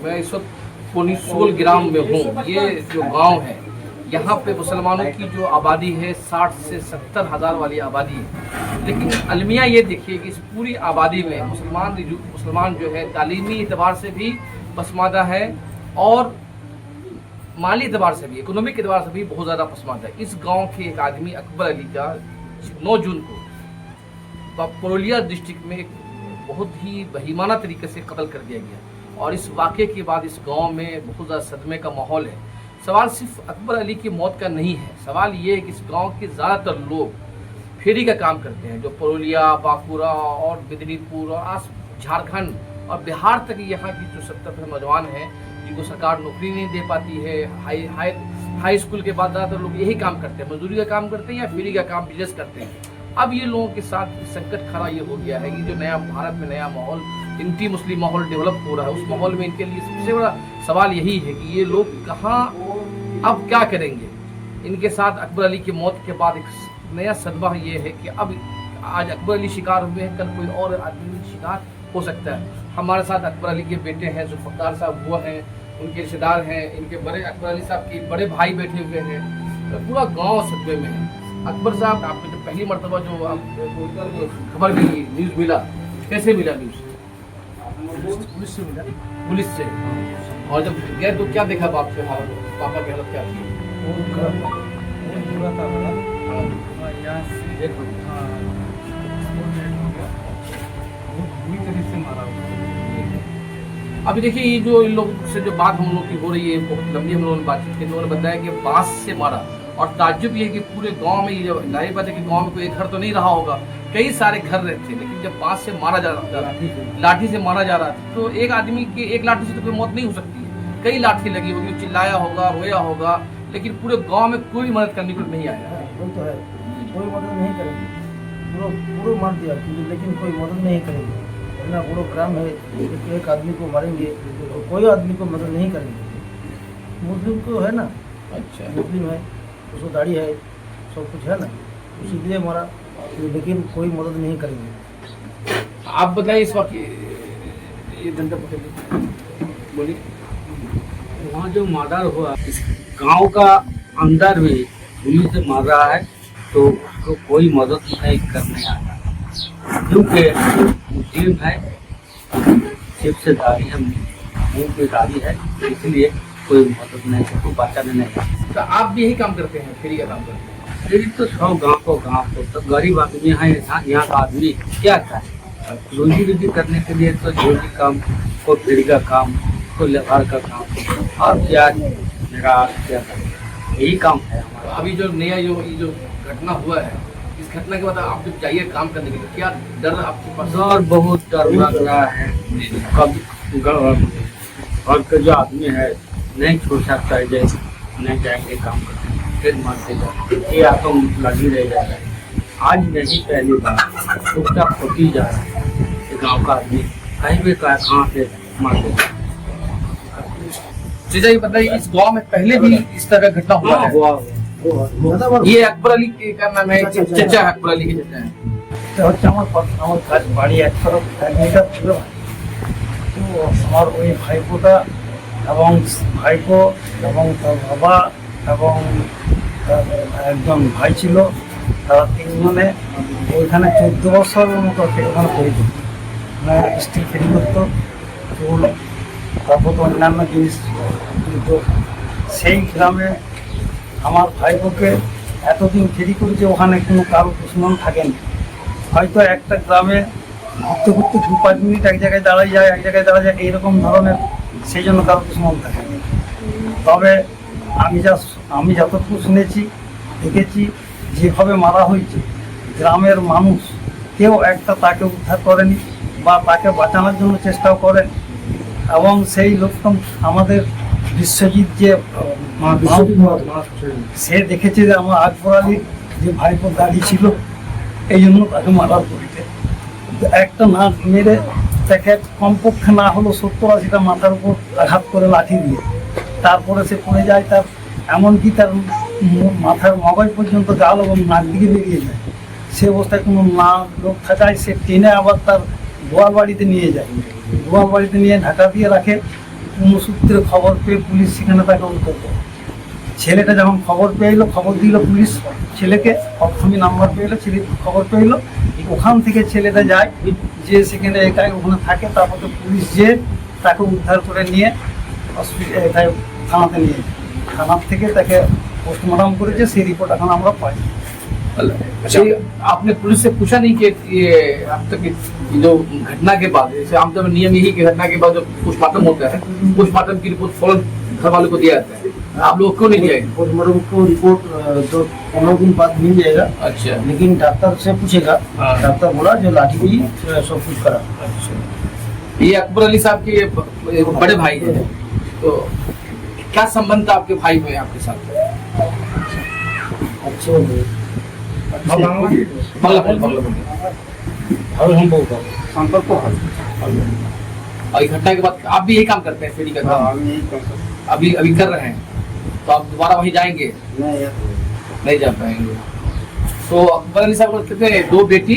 मैं इस वक्त पुनिसोल ग्राम में हूँ। ये जो गांव है, यहाँ पे मुसलमानों की जो आबादी है 60 से 70 हज़ार वाली आबादी है। लेकिन अलमिया ये देखिए कि इस पूरी आबादी में मुसलमान जो है तालीमी एतबार से भी पसमानदा है और माली एतबार से भी, इकोनॉमिक एतबार से भी बहुत ज़्यादा पसमानदा है। इस गांव के एक आदमी अकबर अली का 9 जून को पुरुलिया डिस्ट्रिक्ट में एक बहुत ही बहीमाना तरीके से कत्ल कर दिया गया और इस वाक़े के बाद इस गांव में बहुत ज़्यादा सदमे का माहौल है। सवाल सिर्फ अकबर अली की मौत का नहीं है, सवाल ये है कि इस गांव के ज़्यादातर लोग फेरी का काम करते हैं, जो पुरुलिया, बांकुरा और मेदिनीपुर और झारखंड और बिहार तक यहाँ की जो 70% नौजवान हैं जिनको सरकार नौकरी नहीं दे पाती है। हाई स्कूल के बाद ज़्यादातर लोग यही काम करते हैं, मजदूरी का काम करते हैं या फेरी का काम, बिजनेस करते हैं। अब ये लोगों के साथ संकट खड़ा ये हो गया है कि जो नया भारत में नया माहौल, एंटी मुस्लिम माहौल डेवलप हो रहा है, उस माहौल में इनके लिए सबसे बड़ा सवाल यही है कि ये लोग कहाँ अब क्या करेंगे। इनके साथ अकबर अली की मौत के बाद एक नया सदमा ये है कि अब आज अकबर अली शिकार हुए हैं, कल कोई और आदमी शिकार हो सकता है। हमारे साथ अकबर अली के बेटे हैं, जुल्फ़िकार साहब हुआ हैं, उनके रिश्तेदार हैं, इनके बड़े अकबर अली साहब के बड़े भाई बैठे हुए हैं, तो पूरा गाँव सदमे में है। अकबर साहब, आपने जो पहली मरतबा जो खबर मिली, न्यूज़ मिला, कैसे मिला न्यूज़? पुलिस से मिला। पुलिस से। और जब गए तो क्या देखा बाप के हालत, पापा की हालत क्या थी? पूरा था यहाँ से देखो बुरी तरह से मारा हुआ। अभी देखिए, ये जो इन लोगों से जो बात हम लोग की हो रही है, बहुत लंबी हम लोगों ने बातचीत की। लोगों ने बताया कि बांस से मारा और ताज्जुब ये है कि पूरे गांव में, ये जो जाहिर बात है कि गांव में कोई एक घर तो नहीं रहा होगा, कई सारे घर रहते, लेकिन जब बांस से मारा जा रहा था, लाठी से मारा जा रहा था, तो एक आदमी की एक लाठी से तो कोई मौत नहीं हो सकती है, कई लाठी लगी होगी, चिल्लाया होगा, रोया होगा, लेकिन पूरे गांव में कोई मदद करने को नहीं आया। वो तो है, कोई मदद नहीं करेगी, पूरा मार दिया, लेकिन कोई मदद नहीं करेगी। इतना बड़ो ग्राम है, एक आदमी को मारेंगे तो कोई आदमी को मदद नहीं करेंगे। मुस्लिम को है ना, अच्छा, मुस्लिम है, उसको दाढ़ी है, सब कुछ है ना, इसीलिए मारा, लेकिन कोई मदद नहीं करेंगे। आप बताइए इस वक्त ये धंधा पकड़ बोलिए। वहाँ जो मर्डर हुआ, इस गांव का अंदर भी पुलिस से मार रहा है तो उसको कोई मदद नहीं करने आता, क्योंकि मुस्लिम है, सिर्फ से दाढ़ी है, मुँह पे दाढ़ी है, इसलिए कोई मदद नहीं, कोई बचाने नहीं। तो आप भी यही काम करते हैं, फ्री का काम करते हैं? फिर तो सब गाँव को तो गरीब आदमी है, यहाँ का आदमी क्या करे, रोजी रोटी करने के लिए तो जो भी काम, कोई फ्री का काम, कोई लेबर का काम, और क्या मेरा क्या यही काम है हमारा। अभी जो नया ये जो घटना हुआ है, इस घटना के बाद आप जब जाइए काम करने के लिए, क्या डर आपके पास? और बहुत डर लग रहा है, कभी और के जो आदमी है नहीं छोड़ सकता है, जैसे नहीं जाएंगे काम करने, फिर मरते जाए, ये आतंक लगी रह जा रहा है। आज नहीं पहली बार टुकड़ा खोती जा रहा है, गाँव का आदमी कहीं भी कहाँ से मारते जाए। जी, ये बताइए, इस गांव में पहले भी इस तरह का घटना हुआ है? ये अकबर अली के का नाम है, चचा अकबर अली के चचा हैं। আমার কাজ বাড়ি এক তরফ 1 মিটার ছিল, তো আমার ওই ভাইপোটা এবং ভাইপো এবং তার বাবা এবং একজন ভাই ছিল, তারা 3 জনে ওইখানে 14 বছরের মতো ওখানে পড়ে যেত, মানে স্টিল ফেরি করতো, চুল, তারপর তো অন্যান্য জিনিস। কিন্তু সেই গ্রামে আমার ভাইপোকে এতদিন ফেরি করেছে, ওখানে কোনো কারো দুশ্মন থাকেনি। হয়তো একটা গ্রামে ঘুরতে ঘুরতে 2-5 মিনিট এক জায়গায় দাঁড়ায় যায়, এক জায়গায় দাঁড়ায় যায়, এইরকম ধরনের, সেই জন্য কারো দুশ্মন থাকেনি। তবে আমি যতটুকু শুনেছি, দেখেছি, যেভাবে মারা হয়েছে, গ্রামের মানুষ কেউ একটা তাকে উদ্ধার করেনি বা তাকে বাঁচানোর জন্য চেষ্টাও করেন। এবং সেই লোকটা আমাদের বিশ্বজিৎ যে সে দেখেছে যে আমার আকবর আলীর যে ভাইপোর দাড়ি ছিল, এই জন্য তাকে মারার করেছে। একটা না মেরে তাকে কমপক্ষে না হলো 70-80টা মাথার উপর আঘাত করে লাঠি দিয়ে, তারপরে সে পড়ে যায়, তার এমনকি তার মাথার মগজ পর্যন্ত গাল এবং নাক দিকে বেরিয়ে যায়। সে অবস্থায় কোনো না লোক থাকায় সে টেনে আবার তার গোয়াল বাড়িতে নিয়ে যায়, গোয়াল বাড়িতে নিয়ে ঢাকা দিয়ে রাখে। কোনো সূত্রে খবর পেয়ে পুলিশ সেখানে তাকে উদ্ধার করে। ছেলেটা যখন খবর পেয়ে খবর দিল পুলিশ ছেলেকে, অক্ষমী নাম্বার পেয়ে ছেলে খবর পেয়ে ওখান থেকে ছেলেটা যায়, যে সেখানে একাই ওখানে থাকে। তারপর তো পুলিশ যে তাকে উদ্ধার করে নিয়ে থানাতে নিয়ে যায়। থানার থেকে তাকে পোস্টমর্টম করেছে, সেই রিপোর্ট এখন আমরা পাই। अच्छा, आपने पुलिस से पूछा नहीं कि ये अब तक ये जो घटना के बाद, जैसे आमतौर में नियम यही कि घटना के बाद जो पोस्टमार्टम होता है, पोस्टमार्टम की रिपोर्ट फौरन घर वालों को दिया जाता है, आप लोग क्यों नहीं दिया? पोस्टमार्टम को रिपोर्ट तो 15 दिन बाद मिल जाएगा। अच्छा, लेकिन डॉक्टर से पूछेगा, हाँ। डॉक्टर बोला जो लाठी भी सब कुछ करा। ये अकबर अली साहब के बड़े भाई हैं, तो क्या संबंध था आपके भाई में आपके साथ? अच्छे हो गए। बांग्ला बोलिए। और हम बोलते हैं संपर्क को और इस घटना के बाद आप भी यही काम करते हैं, फेरी का काम? अभी कर रहे हैं, तो आप दोबारा वहीं जाएंगे? नहीं जा पाएंगे। तो अकबर अली साहब को कितने, 2 बेटी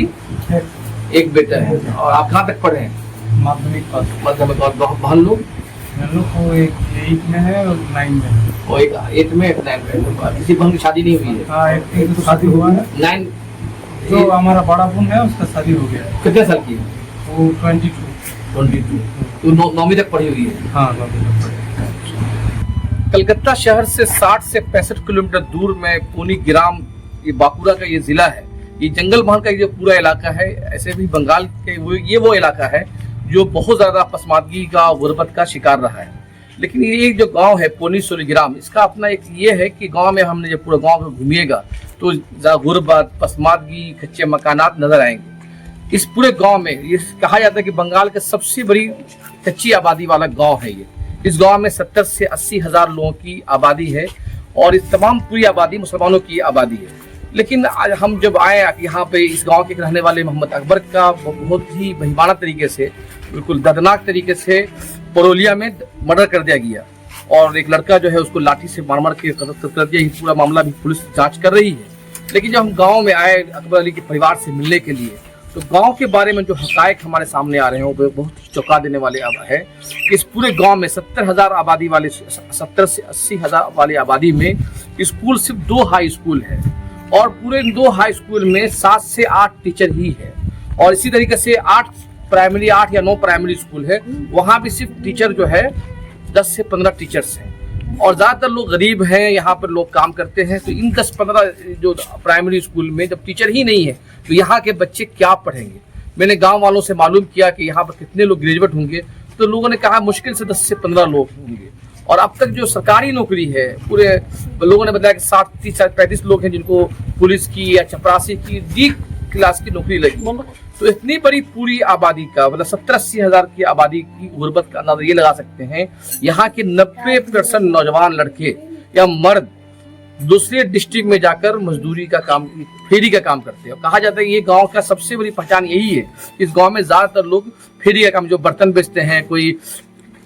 1 बेटा है, और आप कहाँ तक पढ़े हैं? माध्यमिक पास। माध्यमिक। और बहन लोग? लोग को एक 8 में है और 9 में। वो एक 8 में 9 में। किसी बहन की शादी नहीं हुई है? हाँ, एक तो शादी हुआ है। 9 जो हमारा बड़ा बहन है उसका शादी हो गया। कितने साल की है? वो 22। तो 9वीं तक पढ़ी हुई है। हाँ, कलकत्ता शहर से 60 से 65 किलोमीटर दूर में कोनी ग्राम, ये बांकुड़ा का ये जिला है। ये जंगल महल का ये पूरा इलाका है। ऐसे भी बंगाल के वो इलाका है जो बहुत ज्यादा पसमादगी का, गुर्बत का शिकार रहा है। लेकिन ये जो गांव है पोनी सोलीग्राम, इसका अपना एक ये है कि गांव में हमने जब पूरा गांव में घूमिएगा तो गुर्बत, पसमादगी, कच्चे मकानात नजर आएंगे। इस पूरे गांव में ये कहा जाता है कि बंगाल का सबसे बड़ी कच्ची आबादी वाला गांव है ये। इस गांव में 70 से 80 हजार लोगों की आबादी है और इस तमाम पूरी आबादी मुसलमानों की आबादी है। लेकिन आज हम जब आए यहाँ पे, इस गांव के रहने वाले मोहम्मद अकबर का बहुत ही बहिमाना तरीके से, बिल्कुल दर्दनाक तरीके से परोलिया में मर्डर कर दिया गया और एक लड़का जो है उसको लाठी से मार के कत्ल कर दिया। ये पूरा मामला भी पुलिस जांच कर रही है। लेकिन जब हम गाँव में आए अकबर अली के परिवार से मिलने के लिए, तो गांव के बारे में जो हकायक हमारे सामने आ रहे हैं वो बहुत चौंका देने वाले है। इस पूरे गांव में 70 हजार आबादी वाले, 70 से 80 हजार वाली आबादी में स्कूल सिर्फ 2 हाई स्कूल है और पूरे 2 हाई स्कूल में 7 से 8 टीचर ही है। और इसी तरीके से 8 प्राइमरी, 8 या 9 प्राइमरी स्कूल है, वहाँ भी सिर्फ टीचर जो है 10 से 15 टीचर्स हैं और ज्यादातर लोग गरीब हैं, यहाँ पर लोग काम करते हैं। तो इन 10-15 जो प्राइमरी स्कूल में जब टीचर ही नहीं है तो यहाँ के बच्चे क्या पढ़ेंगे? मैंने गांव वालों से मालूम किया कि यहाँ पर कितने लोग ग्रेजुएट होंगे, तो लोगों ने कहा मुश्किल से 10 से 15 लोग होंगे। और अब तक जो सरकारी नौकरी है, पूरे लोगों ने बताया कि 30-35 लोग हैं जिनको पुलिस की या चपरासी की डी क्लास की नौकरी लगी। तो इतनी बड़ी पूरी आबादी का, मतलब 70-80 हजार की आबादी की गुर्बत का अंदाजा ये लगा सकते हैं। यहाँ के 90% नौजवान लड़के या मर्द दूसरे डिस्ट्रिक्ट में जाकर मजदूरी का काम, फेरी का काम करते हैं। कहा जाता है ये गांव का सबसे बड़ी पहचान यही है। इस गांव में ज्यादातर लोग फेरी का काम, जो बर्तन बेचते हैं, कोई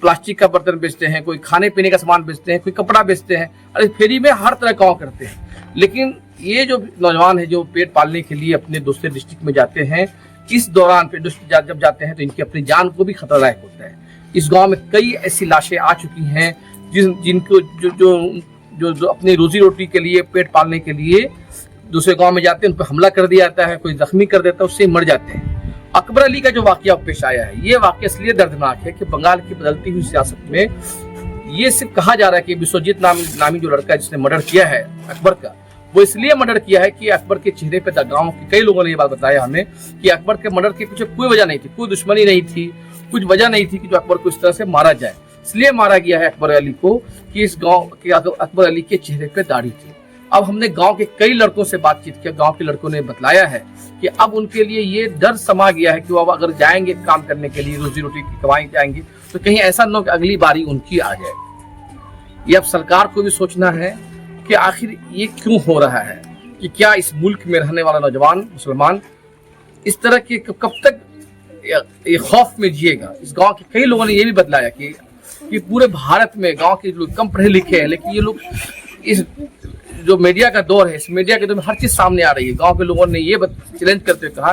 प्लास्टिक का बर्तन बेचते हैं, कोई खाने पीने का सामान बेचते हैं, कोई कपड़ा बेचते हैं, और फेरी में हर तरह काम करते हैं। लेकिन ये जो नौजवान है जो पेट पालने के लिए अपने दूसरे डिस्ट्रिक्ट में जाते हैं, इस दौरान जब जाते हैं तो इनकी अपनी जान को भी खतरनाक होता है। इस गांव में कई ऐसी लाशें आ चुकी हैं जिनको जो अपनी रोजी रोटी के लिए, पेट पालने के लिए दूसरे गांव में जाते हैं, उन पर हमला कर दिया जाता है, कोई जख्मी कर देता है, उससे मर जाते हैं। अकबर अली का जो वाकया पेश आया है, ये वाकया इसलिए दर्दनाक है कि बंगाल की बदलती हुई सियासत में ये सिर्फ कहा जा रहा है कि विश्वजीत नामी जो लड़का जिसने मर्डर किया है अकबर का, वो इसलिए मर्डर किया है कि अकबर के चेहरे पे, गांव के कई लोगों ने ये बात बताया हमें कि अकबर के मर्डर के पीछे कोई वजह नहीं थी, कोई दुश्मनी नहीं थी, कुछ वजह नहीं थी कि जो अकबर को इस तरह से मारा जाए। इसलिए मारा गया है अकबर अली को कि इस गांव के अकबर अली के चेहरे पे दाढ़ी थी। अब हमने गांव के कई लड़कों से बातचीत किया, गांव के लड़कों ने बतलाया है कि अब उनके लिए ये डर समा गया है कि वो अब अगर जाएंगे काम करने के लिए, रोजी रोटी की कमाई जाएंगे, तो कहीं ऐसा न हो कि अगली बारी उनकी आ जाए। ये अब सरकार को भी सोचना है कि आखिर ये क्यों हो रहा है, कि क्या इस मुल्क में रहने वाला नौजवान मुसलमान इस तरह के कब तक ये खौफ में जिएगा। इस गांव के कई लोगों ने ये भी बतलाया कि पूरे भारत में गांव के लोग कम पढ़े लिखे हैं, लेकिन ये लोग इस जो मीडिया का दौर है, इस मीडिया के दौर में हर चीज सामने आ रही है। गांव के लोगों ने ये चैलेंज करते हुए कहा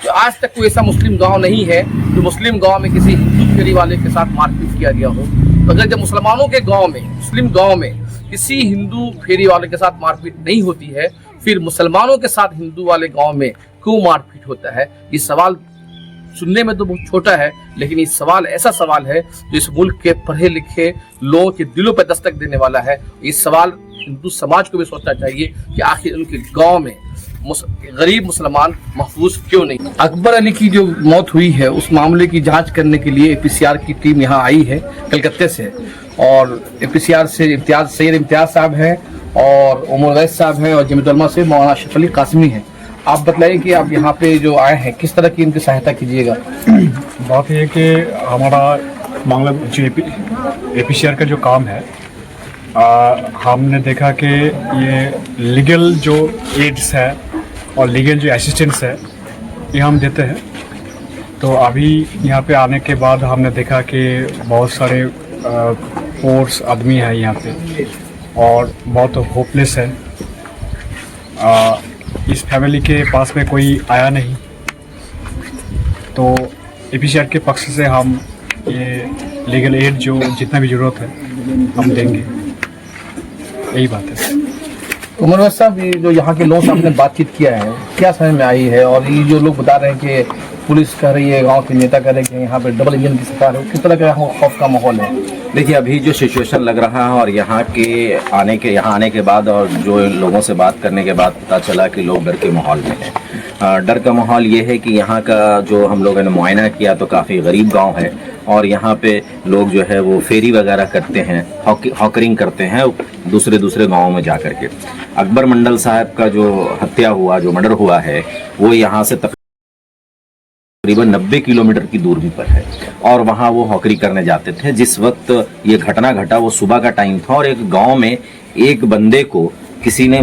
कि आज तक कोई ऐसा मुस्लिम गांव नहीं है जो मुस्लिम गांव में किसी हिंदू फेरी वाले के साथ मारपीट किया गया हो, अगर जब मुसलमानों के गांव में, मुस्लिम गांव में किसी हिंदू फेरी वाले के साथ मारपीट नहीं होती है, फिर मुसलमानों के साथ हिंदू वाले गांव में क्यों मारपीट होता है? ये सवाल सुनने में तो बहुत छोटा है, लेकिन ये सवाल ऐसा सवाल है जो इस मुल्क के पढ़े लिखे लोगों के दिलों पर दस्तक देने वाला है। ये सवाल हिंदू समाज को भी सोचना चाहिए कि आखिर उनके गांव में गरीब मुसलमान महफूज क्यों नहीं। अकबर अली की जो मौत हुई है उस मामले की जांच करने के लिए APCR की टीम यहाँ आई है कलकत्ते से, और APCR से सैयद इम्तियाज साहब हैं और उमर वैस साहब हैं और जमीयत उलमा से मौलाना अशरफ अली कासमी हैं। आप बताइए कि आप यहाँ पे जो आए हैं किस तरह की इनकी सहायता कीजिएगा? बात यह है कि हमारा मामला जो APCR का जो काम है, हमने देखा कि ये लीगल जो एड्स है और लीगल जो असिस्टेंस है ये हम देते हैं। तो अभी यहाँ पे आने के बाद हमने देखा कि बहुत सारे फोर्स आदमी है यहाँ पे और बहुत होपलेस है। इस फैमिली के पास में कोई आया नहीं, तो APCR के पक्ष से हम ये लीगल एड जो जितना भी ज़रूरत है हम देंगे, यही बात है। उमर वैस साहब, ये जो यहाँ के लोगों से आपने बातचीत किया है क्या समझ में आई है? और ये जो लोग बता रहे हैं कि पुलिस कह रही है, गांव के नेता कह रहे हैं कि यहाँ पे डबल इंजन की सरकार है, किस तरह का खौफ का माहौल है? देखिए, अभी जो सिचुएशन लग रहा है और यहाँ आने के बाद और जो लोगों से बात करने के बाद पता चला कि लोग डर के माहौल में हैं। डर का माहौल ये है कि यहाँ का जो हम लोगों ने मुआयना किया तो काफ़ी गरीब गांव है और यहाँ पे लोग जो है वो फेरी वगैरह करते हैं, हॉकरिंग करते हैं दूसरे गाँवों में जा करके। अकबर मंडल साहब का जो हत्या हुआ, जो मर्डर हुआ है, वो यहाँ से तकरीबन 90 किलोमीटर की दूरी पर है और वहाँ वो हॉकरी करने जाते थे। जिस वक्त ये घटना घटा वो सुबह का टाइम था और एक गांव में एक बंदे को किसी ने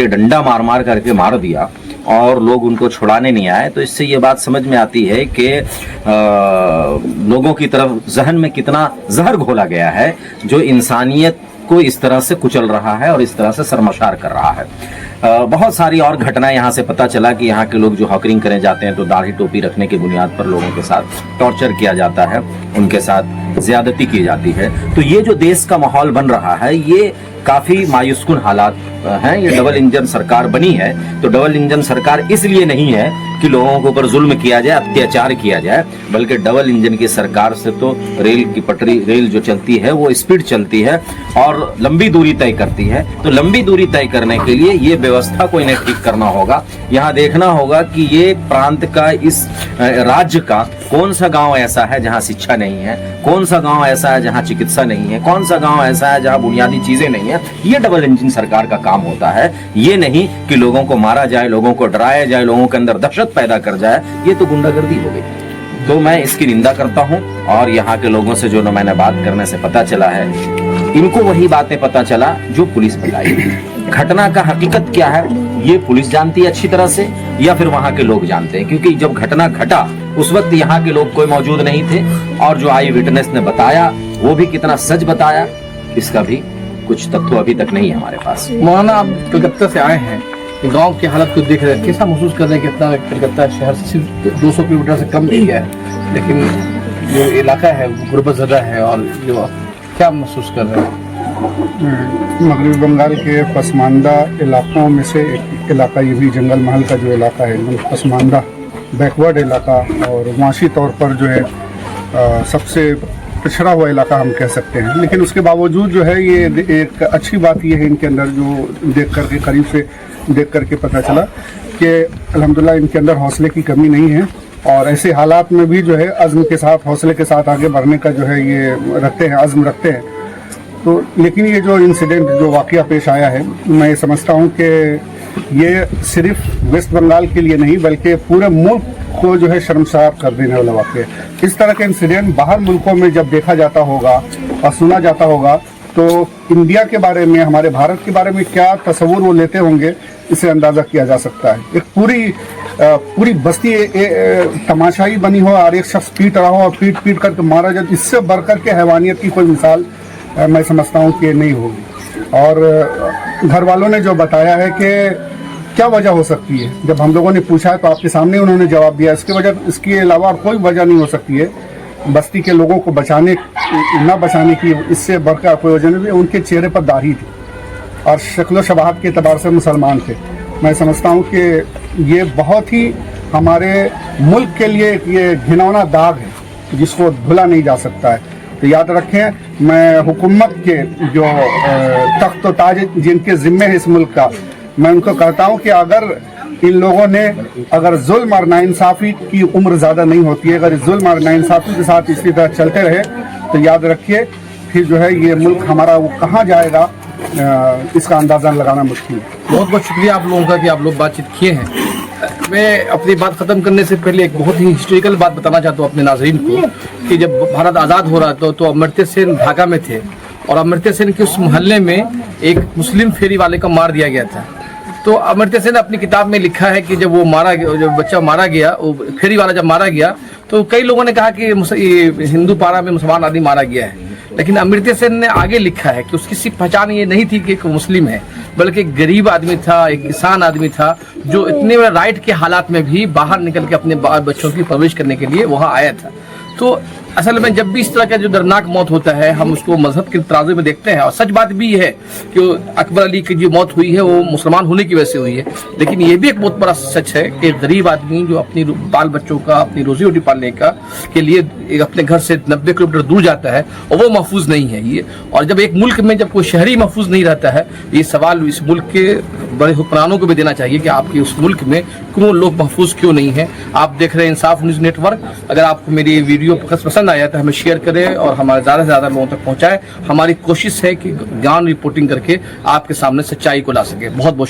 डंडा मार करके मार दिया और लोग उनको छुड़ाने नहीं आए। तो इससे ये बात समझ में आती है कि लोगों की तरफ जहन में कितना जहर घोला गया है जो इंसानियत को इस तरह से कुचल रहा है और इस तरह से शर्मसार कर रहा है। बहुत सारी और घटनाएं यहाँ से पता चला कि यहाँ के लोग जो हॉकरिंग करने जाते हैं तो दाढ़ी टोपी रखने की बुनियाद पर लोगों के साथ टॉर्चर किया जाता है, उनके साथ ज्यादती की जाती है। तो ये जो देश का माहौल बन रहा है ये काफी मायूसकुन हालात हैं। ये डबल इंजन सरकार बनी है तो डबल इंजन सरकार इसलिए नहीं है कि लोगों के ऊपर जुल्म किया जाए, अत्याचार किया जाए, बल्कि डबल इंजन की सरकार से तो रेल जो चलती है वो स्पीड चलती है और लंबी दूरी तय करती है। तो लंबी दूरी तय करने के लिए ये व्यवस्था को इन्हें ठीक करना होगा। यहाँ देखना होगा कि ये प्रांत का, इस राज्य का कौन सा गांव ऐसा है जहाँ शिक्षा नहीं है, कौन सा गांव ऐसा है जहाँ चिकित्सा नहीं है, कौन सा गांव ऐसा है जहाँ बुनियादी चीजें नहीं है। ये डबल इंजन सरकार का काम होता है। ये नहीं कि लोगों को मारा जाए, लोगों को डराया जाए, लोगों के अंदर दहशत पैदा कर जाए। ये तो गुंडागर्दी हो गई। तो मैं इसकी निंदा करता हूँ और यहाँ के लोगों से जो मैंने बात करने से पता चला है, इनको वही बातें पता चला जो पुलिस बताई। घटना का हकीकत क्या है ये पुलिस जानती है अच्छी तरह से या फिर वहाँ के लोग जानते हैं, क्योंकि जब घटना घटा उस वक्त यहाँ के लोग कोई मौजूद नहीं थे और जो आई विटनेस ने बताया वो भी कितना सच बताया इसका भी कुछ तथ्य अभी तक नहीं है हमारे पास। मौलाना, आप कलकत्ता से आए हैं, गांव की हालत को देख रहे हैं, कैसा महसूस कर रहे हैं? कितना कलकत्ता शहर से सिर्फ 200 किलोमीटर से कम एरिया है, लेकिन जो इलाका है गुर्बत ज़्यादा है और जो क्या महसूस कर रहे हैं? मगरबी बंगाल के पसमानदा इलाकों में से एक इलाका ये भी जंगल महल का जो इलाका है, एकदम पसमानदा बैकवर्ड इलाका और माशी तौर पर जो है सबसे पिछड़ा हुआ इलाका हम कह सकते हैं। लेकिन उसके बावजूद जो है ये एक अच्छी बात ये है इनके अंदर जो देख करके करीब से देख करके पता चला कि अल्हम्दुलिल्लाह इनके अंदर हौसले की कमी नहीं है और ऐसे हालात में भी जो है अज़्म के साथ, हौसले के साथ आगे बढ़ने का जो है ये रखते हैं, अज़्म रखते हैं। तो लेकिन ये जो इंसिडेंट जो वाक़या पेश आया है, मैं ये समझता हूँ कि ये सिर्फ वेस्ट बंगाल के लिए नहीं बल्कि पूरे मुल्क को जो है शर्मसार कर देने वाला वाक़या है। इस तरह के इंसिडेंट बाहर मुल्कों में जब देखा जाता होगा और सुना जाता होगा तो इंडिया के बारे में, हमारे भारत के बारे में क्या तस्वुर वो लेते होंगे इसे अंदाज़ा किया जा सकता है। एक पूरी बस्ती तमाशाई बनी हो और एक शख्स पीट रहा हो और पीट करके मारा जाए, इससे बढ़कर के हैवानियत की कोई मिसाल मैं समझता हूँ कि नहीं होगी। और घर वालों ने जो बताया है कि क्या वजह हो सकती है, जब हम लोगों ने पूछा तो आपके सामने उन्होंने जवाब दिया, इसके अलावा कोई वजह नहीं हो सकती है। बस्ती के लोगों को न बचाने की इससे बढ़कर प्रयोजन भी उनके चेहरे पर दाढ़ी थी और शक्ल शबाहत के एतबार से मुसलमान थे। मैं समझता हूँ कि ये बहुत ही हमारे मुल्क के लिए ये घिनौना दाग है जिसको धुला नहीं जा सकता है। तो याद रखें, मैं हुकूमत के जो तख्त व ताज जिनके ज़िम्मे है इस मुल्क का, मैं उनको कहता हूँ कि अगर इन लोगों ने अगर जुल्म और नाइंसाफ़ी की उम्र ज़्यादा नहीं होती है, अगर जुल्म और नाइंसाफ़ी के साथ इसी तरह चलते रहे तो याद रखिए फिर जो है ये मुल्क हमारा वो कहाँ जाएगा, इसका अंदाज़ा लगाना मुश्किल है। बहुत बहुत शुक्रिया आप लोगों का कि आप लोग बातचीत किए हैं। मैं अपनी बात ख़त्म करने से पहले एक बहुत ही हिस्टोरिकल बात बताना चाहता हूँ अपने नाज़रीन को कि जब भारत आज़ाद हो रहा था तो अमर्त्य सेन ढाका में थे और अमर्त्य सेन के उस मोहल्ले में एक मुस्लिम फेरी वाले को मार दिया गया था। तो अमर्त्य सेन ने अपनी किताब में लिखा है कि जब बच्चा मारा गया, वो फेरी वाला जब मारा गया तो कई लोगों ने कहा कि हिंदू पारा में मुसलमान आदमी मारा गया है, लेकिन अमर्त्य सेन ने आगे लिखा है कि उसकी सिर्फ पहचान ये नहीं थी कि एक मुस्लिम है, बल्कि एक गरीब आदमी था, एक किसान आदमी था जो इतने बड़े राइट के हालात में भी बाहर निकल के अपने बच्चों की परवरिश करने के लिए वहाँ आया था। तो असल में जब भी इस तरह का जो दर्दनाक मौत होता है हम उसको मजहब के तराजू में देखते हैं, और सच बात भी है कि अकबर अली की जो मौत हुई है वो मुसलमान होने की वजह से हुई है, लेकिन ये भी एक बहुत बड़ा सच है कि गरीब आदमी जो अपनी बाल बच्चों का अपनी रोजी रोटी पालने का के लिए अपने घर से 90 किलोमीटर दूर जाता है और वो महफूज नहीं है ये। और जब एक मुल्क में जब कोई शहरी महफूज नहीं रहता है, ये सवाल इस मुल्क के बड़े हुक्मरानों को भी देना चाहिए कि आपके उस मुल्क में क्यों लोग महफूज क्यों नहीं है। आप देख रहे हैं इंसाफ न्यूज़ नेटवर्क। अगर आपको मेरी वीडियो पसंद आया तो हमें शेयर करें और हमारे ज़्यादा से ज़्यादा लोगों तक पहुँचाएं। हमारी कोशिश है कि ज्ञान रिपोर्टिंग करके आपके सामने सच्चाई को ला सके। बहुत बहुत